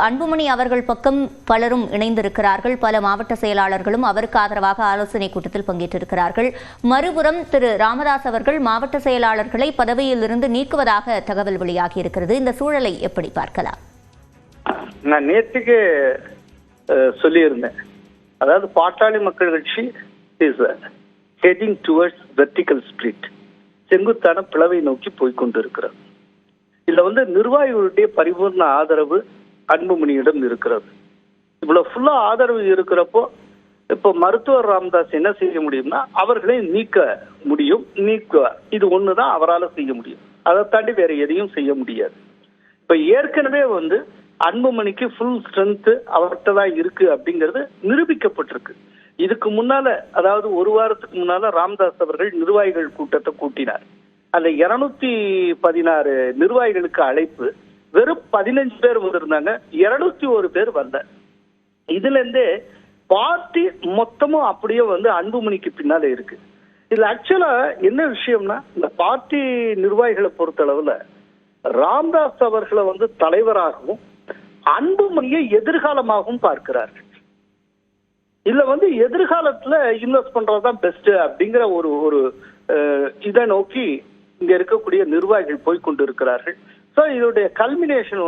அன்புமணி அவர்கள் பக்கம் பலரும் இணைந்திருக்கிறார்கள். பல மாவட்ட செயலாளர்களும் அவருக்கு ஆதரவாக ஆலோசனை கூட்டத்தில் பங்கேற்றிருக்கிறார்கள். மறுபுறம் திரு ராமதாஸ் அவர்கள் மாவட்ட செயலாளர்களை பதவியில் இருந்து நீக்குவதாக தகவல் வெளியாகி இருக்கிறது. இந்த சூழலை எப்படி பார்க்கலாம்? நான் நேற்றுக்கு சொல்லியிருந்தேன். அதாவது பாட்டாளி மக்கள் கட்சி is heading towards vertical split, செங்குத்தான பிளவை நோக்கி போய்கொண்டிருக்கிறது. இதுல நிர்வாகிகளுடைய பரிபூர்ண ஆதரவு அன்புமணியிடம் இருக்கிறது. இவ்வளவு ஃபுல்லா ஆதரவு இருக்கிறப்போ இப்போ மருத்துவர் ராமதாஸ் என்ன செய்ய முடியும்னா அவர்களை நீக்க முடியும். இது ஒண்ணுதான் அவரால் செய்ய முடியும். அதை தாண்டி வேற எதையும் செய்ய முடியாது. இப்ப ஏற்கனவே அன்புமணிக்கு ஃபுல் ஸ்ட்ரென்த் அவர்கிட்ட தான் இருக்கு அப்படிங்கிறது நிரூபிக்கப்பட்டிருக்கு. இதுக்கு முன்னால, அதாவது ஒரு வாரத்துக்கு முன்னால ராமதாஸ் அவர்கள் நிர்வாகிகள் கூட்டத்தை கூட்டினார். அந்த 216 நிர்வாகிகளுக்கு அழைப்பு, வெறும் 15 பேர் வந்திருந்தாங்க, 201 பேர் வந்த. இதுல இருந்தே பார்ட்டி மொத்தமும் அப்படியே அன்புமணிக்கு பின்னால இருக்கு. இதுல ஆக்சுவலா என்ன விஷயம்னா, இந்த பார்ட்டி நிர்வாகிகளை பொறுத்தளவுல ராமதாஸ் அவர்களை தலைவராகவும் அன்புமணியை எதிர்காலமாகவும் பார்க்கிறார்கள். இதுல எதிர்காலத்துல இன்வெஸ்ட் பண்றதுதான் பெஸ்ட் அப்படிங்கிற ஒரு இதை நோக்கி இங்க இருக்கக்கூடிய நிர்வாகிகள் போய்கொண்டு இருக்கிறார்கள். சோ இதோடைய கல்மினேஷன்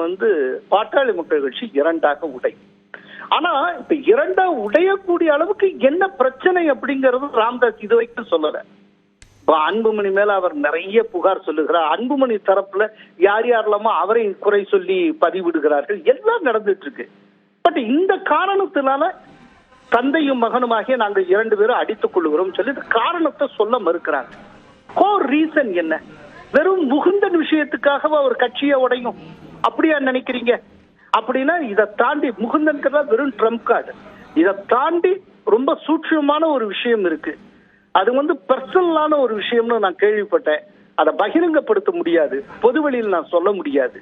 பாட்டாளி மக்கள் கட்சி இரண்டாக உடையும். ஆனா இப்ப இரண்டா உடையக்கூடிய அளவுக்கு என்ன பிரச்சனை அப்படிங்கறது ராமதாஸ் இது வரைக்கும் சொல்லல. இப்ப அன்புமணி மேல அவர் நிறைய புகார் சொல்லுகிறார். அன்புமணி தரப்புல யார் யாரெல்லாமோ அவரை குறை சொல்லி பதிவிடுகிறார்கள். எல்லாம் நடந்துட்டு இருக்கு. பட் இந்த காரணத்தினால தந்தையும் மகனுமாகிய நாங்கள் 2 பேரும் அடித்துக் கொள்ளுகிறோம் சொல்லி காரணத்தை சொல்ல மறுக்கிறாங்க. கோர் ரீசன் என்ன? வெறும் முகுந்தன் விஷயத்துக்காக ஒரு கட்சியை உடையும் அப்படியா நினைக்கிறீங்க? அப்படின்னா இதை தாண்டி முகுந்தன் வெறும் ட்ரம்ப் கார்டு. இதை தாண்டி ரொம்ப சூட்சமான ஒரு விஷயம் இருக்கு. அது பர்சனலான ஒரு விஷயம்னு நான் கேள்விப்பட்டேன். அதை பகிரங்கப்படுத்த முடியாது, பொதுவெளியில் நான் சொல்ல முடியாது.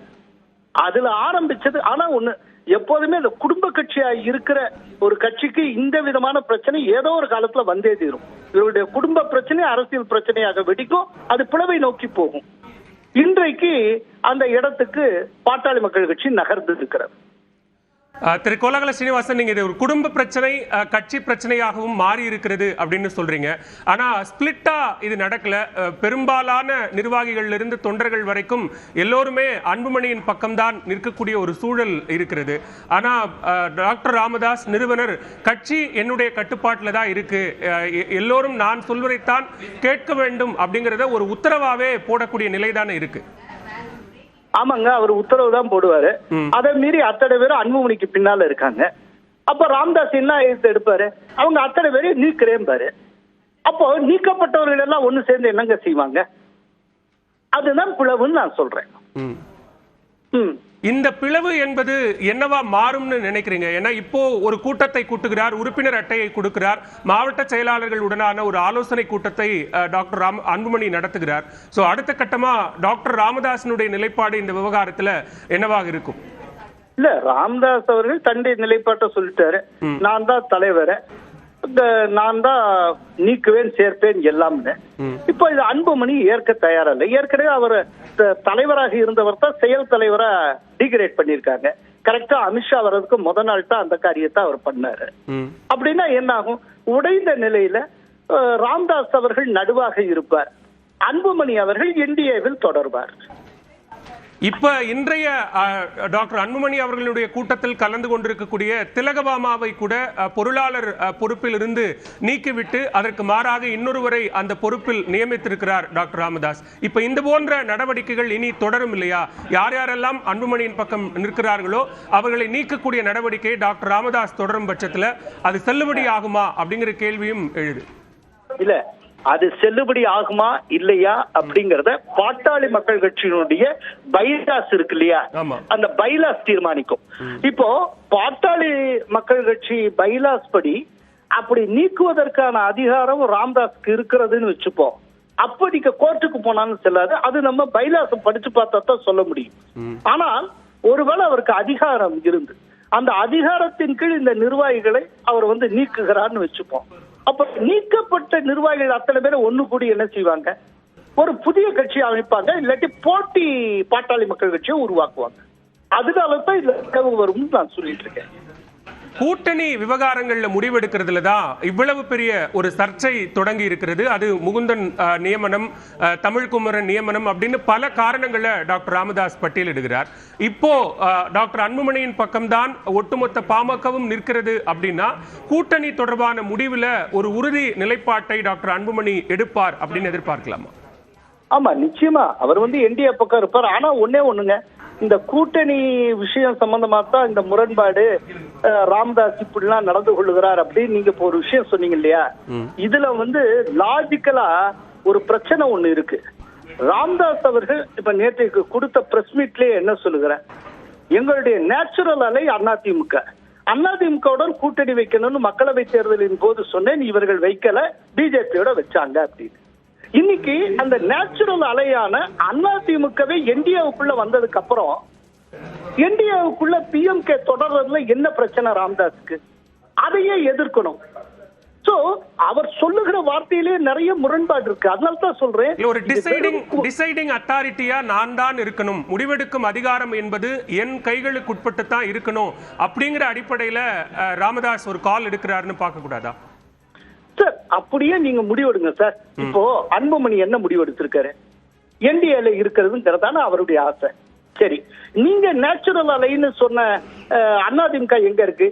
அதுல ஆரம்பிச்சது. ஆனா ஒண்ணு, எப்போதுமே இந்த குடும்ப கட்சியா இருக்கிற ஒரு கட்சிக்கு இந்த விதமான பிரச்சனை ஏதோ ஒரு காலத்துல வந்தே தீரும். இவருடைய குடும்ப பிரச்சனை அரசியல் பிரச்சனையாக வெடிக்கும், அது பிளவை நோக்கி போகும். இன்றைக்கு அந்த இடத்துக்கு பாட்டாளி மக்கள் கட்சி நகர்ந்து இருக்கிறது. திரு கோலாகல ஸ்ரீனிவாசன், நீங்க இது ஒரு குடும்ப பிரச்சனை கட்சி பிரச்சனையாகவும் மாறி இருக்கிறது அப்படின்னு சொல்றீங்க. ஆனா ஸ்பிளிட்டா இது நடக்கல. பெரும்பாலான நிர்வாகிகள் இருந்து தொண்டர்கள் வரைக்கும் எல்லோருமே அன்புமணியின் பக்கம்தான் நிற்கக்கூடிய ஒரு சூழல் இருக்கிறது. ஆனா டாக்டர் ராமதாஸ் நிறுவனர் கட்சி என்னுடைய கட்டுப்பாட்டில் தான் இருக்கு, எல்லோரும் நான் சொல்வதைத்தான் கேட்க வேண்டும் அப்படிங்கறத ஒரு உத்தரவாவே போடக்கூடிய நிலை தானே இருக்கு. ஆமாங்க, அவர் உத்தரவு தான் போடுவாரு. அதை மீறி அத்தனை பேரும் அன்புமணிக்கு பின்னால இருக்காங்க. அப்ப ராமதாஸ் என்ன எடுப்பாரு? அவங்க அத்தனை பேரையும் நீக்கிறேன் பாரு. அப்போ நீக்கப்பட்டவர்கள் எல்லாம் ஒண்ணு சேர்ந்து என்னங்க செய்வாங்க? அதுதான் பிளவுன்னு நான் சொல்றேன். இந்த பிளவு என்பது என்னவா மாறும்னு நினைக்கிறீங்க? ஏன்னா இப்போ ஒரு கூட்டத்தை கூட்டுகிறார், உறுப்பினர் அட்டையை கொடுக்கிறார், மாவட்ட செயலாளர்கள் உடனான ஒரு ஆலோசனை கூட்டத்தை டாக்டர் அன்புமணி நடத்துகிறார். சோ அடுத்த கட்டமா டாக்டர் ராமதாசனுடைய நிலைப்பாடு இந்த விவகாரத்துல என்னவாக இருக்கும்? இல்ல, ராமதாஸ் அவர்கள் தன்னுடைய நிலைப்பாட்டை சொல்லிட்டாரு. நான் தான் தலைவர், நான் தான் நீக்குவேன் சேர்ப்பேன் எல்லாம்னு. இப்போ இது அன்புமணி ஏற்க தயாரில்லை. ஏற்கனவே அவர் தலைவராக இருந்தவர் தான் செயல் தலைவரா டிகிரேட் பண்ணிருக்காங்க. கரெக்டா அமித்ஷா வர்றதுக்கு முதல் நாள் தான் அந்த காரியத்தை அவர் பண்ணாரு. அப்படின்னா என்ன ஆகும்? உடைந்த நிலையில ராமதாஸ் அவர்கள் நடுவாக இருப்பார், அன்புமணி அவர்கள் என்டிஏவில் தொடர்வார். இப்ப இன்றைய டாக்டர் அன்புமணி அவர்களுடைய கூட்டத்தில் கலந்து கொண்டிருக்கக்கூடிய திலகபாமாவை கூட பொருளாளர் பொறுப்பில் இருந்து நீக்கிவிட்டு அதற்கு மாறாக இன்னொருவரை அந்த பொறுப்பில் நியமித்திருக்கிறார் டாக்டர் ராமதாஸ். இப்ப இந்த போன்ற நடவடிக்கைகள் இனி தொடரும் இல்லையா? யார் யாரெல்லாம் அன்புமணியின் பக்கம் நிற்கிறார்களோ அவர்களை நீக்கக்கூடிய நடவடிக்கை டாக்டர் ராமதாஸ் தொடரும் பட்சத்தில் அது செல்லுபடி ஆகுமா அப்படிங்கிற கேள்வியும் எழுது. இல்ல, அது செல்லுபடி ஆகுமா இல்லையா அப்படிங்கறத பாட்டாளி மக்கள் கட்சியினுடைய பைலாஸ் இருக்கு இல்லையா, அந்த பைலாஸ் தீர்மானிக்கும். இப்போ பாட்டாளி மக்கள் கட்சி பைலாஸ் படி அப்படி நீக்குவதற்கான அதிகாரம் ராமதாஸ்க்கு இருக்கிறதுன்னு வச்சுப்போம். அப்ப நீங்க கோர்ட்டுக்கு போனாலும் செல்லாது. அது நம்ம பைலாஸ் படிச்சு பார்த்தா தான் சொல்ல முடியும். ஆனால் ஒருவேளை அவருக்கு அதிகாரம் இருந்து அந்த அதிகாரத்தின் கீழ் இந்த நிர்வாகிகளை அவர் நீக்குகிறார்னு வச்சுப்போம். அப்ப நீக்கப்பட்ட நிர்வாகிகள் அத்தனை பேரை ஒண்ணு கூடி என்ன செய்வாங்க? ஒரு புதிய கட்சி அமைப்பாங்க, இல்லாட்டி போட்டி பாட்டாளி மக்கள் கட்சியை உருவாக்குவாங்க. அதனால தான் இதுல பிளவு வரும்னு நான் சொல்லிட்டு இருக்கேன். கூட்டணி விவகாரங்கள்ல முடிவெடுக்கிறதுல தான் இவ்வளவு பெரிய ஒரு சர்ச்சை தொடங்கி இருக்கிறது. அது முகுந்தன் நியமனம், தமிழ்குமரன் நியமனம் அப்படின்னு பல காரணங்களை டாக்டர் ராமதாஸ் பட்டியலிடுகிறார். இப்போ டாக்டர் அன்புமணியின் பக்கம்தான் ஒட்டுமொத்த பாமகவும் நிற்கிறது அப்படின்னா கூட்டணி தொடர்பான முடிவுல ஒரு உறுதி நிலைப்பாட்டை டாக்டர் அன்புமணி எடுப்பார் அப்படின்னு எதிர்பார்க்கலாமா? ஆமா, நிச்சயமா அவர் என்டிஏ பக்கம் இருப்பார். ஆனா ஒண்ணுங்க, இந்த கூட்டணி விஷயம் சம்பந்தமா தான் இந்த முரண்பாடு. ராமதாஸ் இப்படிலாம் நடந்து கொள்ளுகிறார் அப்படின்னு நீங்க இப்போ ஒரு விஷயம் சொன்னீங்க இல்லையா? இதுல லாஜிக்கலா ஒரு பிரச்சனை ஒண்ணு இருக்கு. ராமதாஸ் அவர்கள் இப்ப நேற்றைக்கு கொடுத்த பிரஸ் மீட்லயே என்ன சொல்லுகிறார்? எங்களுடைய நேச்சுரல் அலை அதிமுகவுடன் கூட்டணி வைக்கணும்னு மக்களவை தேர்தலின் போது சொன்னேன், இவர்கள் வைக்கல, பிஜேபியோட வச்சாங்க அப்படின்னு. இன்னைக்கு அந்த நேச்சுரல் அலையான அதிமுகவே என்டிஏவுக்குள்ள வந்ததுக்கு அப்புறம் என்டிஏவுக்குள்ள பிஎம்கே தொடர்றதுல என்ன பிரச்சனை ராமதாஸுக்கு? அதையே எதிர்க்கணும். சோ அவர் சொல்லுகிற வார்த்தையிலே நிறைய முரண்பாடு இருக்கு. அதனால தான் சொல்றேன், ஒரு டிசைடிங் அத்தாரிட்டியா நான் தான் இருக்கணும், முடிவெடுக்கும் அதிகாரம் என்பது என் கைகளுக்கு உட்பட்டு தான் இருக்கணும் அப்படிங்கிற அடிப்படையில ராமதாஸ் ஒரு கால் எடுக்கிறாருன்னு பார்க்க கூடாதா சார்? அப்படியே நீங்க முடிவெடுங்க சார். இப்போ அன்புமணி என்ன முடிவெடுத்திருக்காரு? என்டிஏல இருக்கிறதுங்கிறதான அவருடைய ஆசை. சரி, நீங்க நேச்சுரல் அலைன்னு சொன்ன அதிமுக எங்க இருக்கு?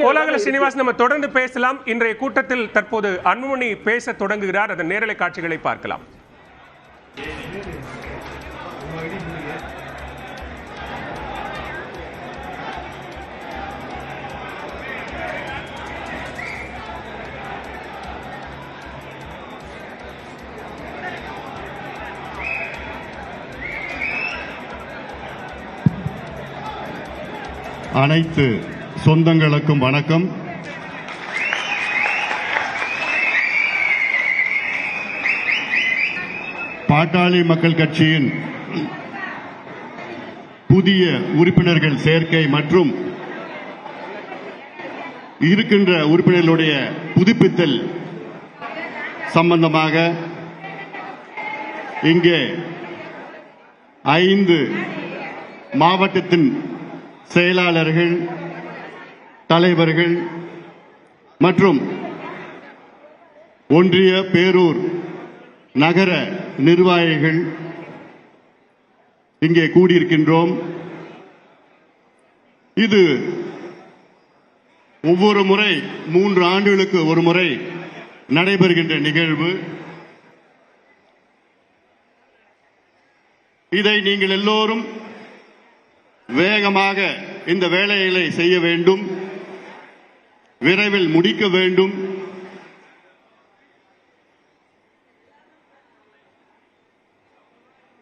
கோலாகல ஸ்ரீனிவாஸ், நம்ம தொடர்ந்து பேசலாம். இன்றைய கூட்டத்தில் தற்போது அன்புமணி பேச தொடங்குகிறார். அதன் நேரலை காட்சிகளை பார்க்கலாம். அனைத்து சொந்தங்களுக்கும் வணக்கம். பாட்டாளி மக்கள் கட்சியின் புதிய உறுப்பினர்கள் சேர்க்கை மற்றும் இருக்கின்ற உறுப்பினர்களுடைய புதுப்பித்தல் சம்பந்தமாக இங்கே 5 மாவட்டத்தின் செயலாளர்கள், தலைவர்கள் மற்றும் ஒன்றிய, பேரூர், நகர நிர்வாகிகள் இங்கே கூடியிருக்கின்றோம். இது ஒவ்வொரு முறை 3 ஆண்டுகளுக்கு ஒரு முறை நடைபெறுகின்ற நிகழ்வு. இதை நீங்கள் எல்லோரும் வேகமாக இந்த வேலைகளை செய்ய வேண்டும், விரைவில் முடிக்க வேண்டும்.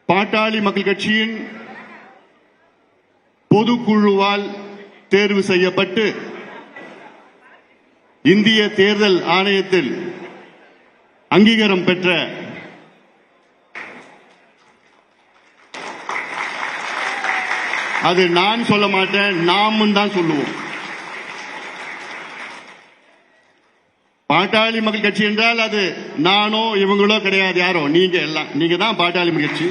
பாட்டாளி மக்கள் கட்சியின் பொதுக்குழுவால் தேர்வு செய்யப்பட்டு இந்திய தேர்தல் ஆணையத்தில் அங்கீகாரம் பெற்ற அது நான் சொல்ல மாட்டேன், நாமும் தான் சொல்லுவோம். பாட்டாளி மக்கள் கட்சி என்றால் அது நானோ இவங்களோ கிடையாது, யாரோ நீங்க எல்லாம், நீங்க தான் பாட்டாளி மக்கள் கட்சி.